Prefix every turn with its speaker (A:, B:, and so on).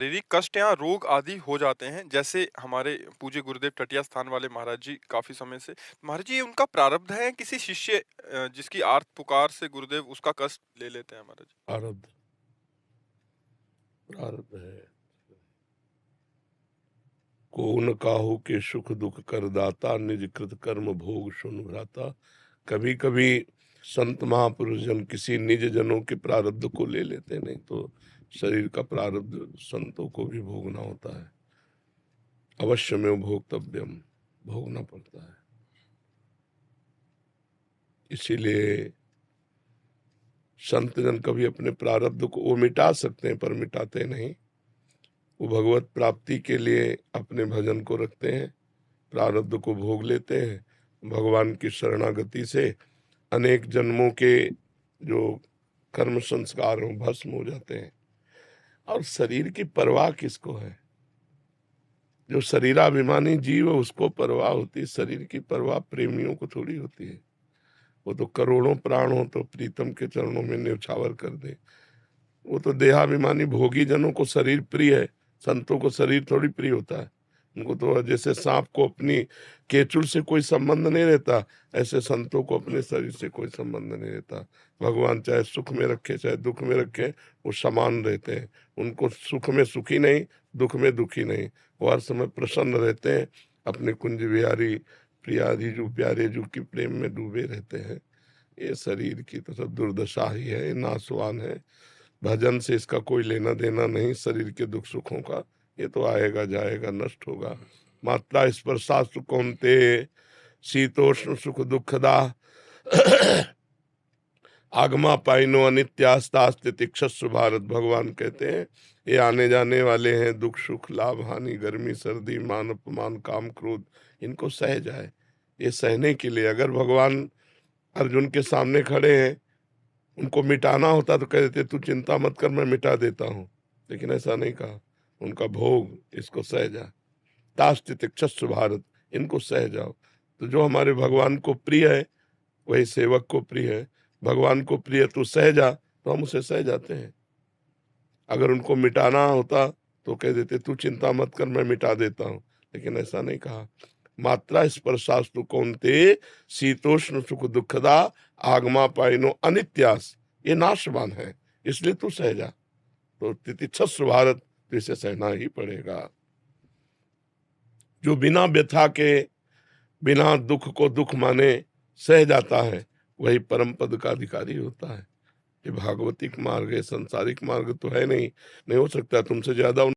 A: शारीरिक कष्ट या रोग आदि हो जाते हैं, जैसे हमारे पूज्य गुरुदेव टटिया स्थान वाले महाराज जी काफ़ी समय से महाराज जी, ये उनका प्रारब्ध है किसी शिष्य जिसकी आर्त पुकार से गुरुदेव उसका कष्ट ले लेते हैं महाराज?
B: प्रारब्ध प्रारब्ध है। को न काहू के सुख दुख कर दाता, निज कृत कर्म भोग सुन भ्राता। कभी कभी संत महापुरुष जन किसी निज जनों के प्रारब्ध को ले लेते, नहीं तो शरीर का प्रारब्ध संतों को भी भोगना होता है। अवश्य में भोक्तव्यम, भोगना पड़ता है। इसीलिए संत जन कभी अपने प्रारब्ध को वो मिटा सकते हैं पर मिटाते नहीं। वो भगवत प्राप्ति के लिए अपने भजन को रखते हैं, प्रारब्ध को भोग लेते हैं। भगवान की शरणागति से अनेक जन्मों के जो कर्म संस्कार हो भस्म हो जाते हैं। और शरीर की परवाह किसको है? जो शरीराभिमानी जीव है उसको परवाह होती है। शरीर की परवाह प्रेमियों को थोड़ी होती है। वो तो करोड़ों प्राण हो तो प्रीतम के चरणों में न्यौछावर कर दे। वो तो देहाभिमानी भोगी जनों को शरीर प्रिय है, संतों को शरीर थोड़ी प्रिय होता है। उनको तो जैसे सांप को अपनी केचुल से कोई संबंध नहीं रहता, ऐसे संतों को अपने शरीर से कोई संबंध नहीं रहता। भगवान चाहे सुख में रखे चाहे दुख में रखे, वो समान रहते हैं। उनको सुख में सुखी नहीं, दुख में दुखी नहीं, वो हर समय प्रसन्न रहते हैं। अपने कुंज बिहारी प्रियाधि जो प्यारे जो की प्रेम में डूबे रहते हैं। ये शरीर की तो सब दुर्दशा ही है, ये नासवान है। भजन से इसका कोई लेना देना नहीं। शरीर के दुख सुखों का ये तो आएगा जाएगा, नष्ट होगा। मात्रा स्पर्शास्तु सुख कौन्तेय, शीतोष्ण सुख दुखदा आगमा पाइनो अनित्यास्तास्तितिक्षस्व भारत। भगवान कहते हैं ये आने जाने वाले हैं, दुख सुख लाभ हानि गर्मी सर्दी मान अपमान काम क्रोध, इनको सह जाए। ये सहने के लिए अगर भगवान अर्जुन के सामने खड़े हैं, उनको मिटाना होता तो कह देते तू चिंता मत कर मैं मिटा देता हूं, लेकिन ऐसा नहीं कहा। उनका भोग इसको सह जा, तास्तितिक्षस्व भारत, इनको सह जाओ। तो जो हमारे भगवान को प्रिय है वही सेवक को प्रिय है। भगवान को प्रिय तू सह जा, तो हम उसे सह जाते हैं। अगर उनको मिटाना होता तो कह देते तू चिंता मत कर मैं मिटा देता हूं, लेकिन ऐसा नहीं कहा। मात्रा स्पर्शास्तु कौन्तेय, शीतोष्ण सुख दुखदा आगमा पाइनो अनित्यास, ये नाशवान है, इसलिए तू सह जा। तो तितिक्षस्व भारत, तो इसे सहना ही पड़ेगा। जो बिना व्यथा के बिना दुख को दुख माने सह जाता है वही परम पद का अधिकारी होता है। ये भागवतिक मार्ग है, संसारिक मार्ग तो है नहीं। नहीं हो सकता तुमसे ज्यादा